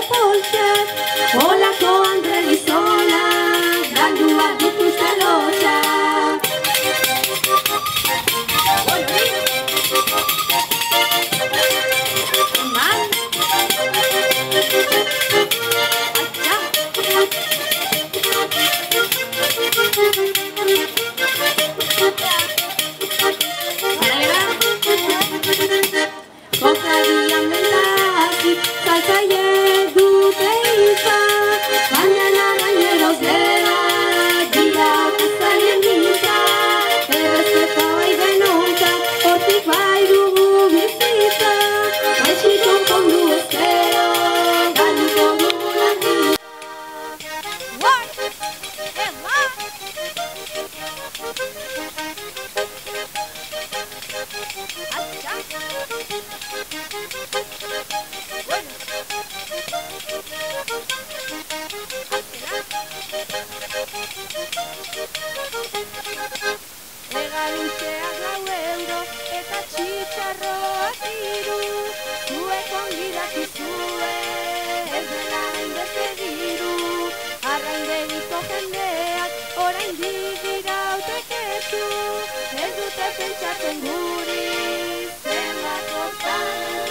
poltsak, olako Andre gizonak, galduak dituzte lotxak. Kokadian mendazik, saltzaiek dute izan, baina narraineroz berak dira kazaien nintzak, errezeta bai denontzak, hortik bai dugu bizitza, gaixiko kondu ezkero, galduko dugu landia. Regalintzeak 4 euro eta txitxarroak 3, zuek ongi dakizue ez dela hainbeste diru, arraindegiko jendeak oraindik dira hautekezu, ez dute pentsatzen guri zenbat kostan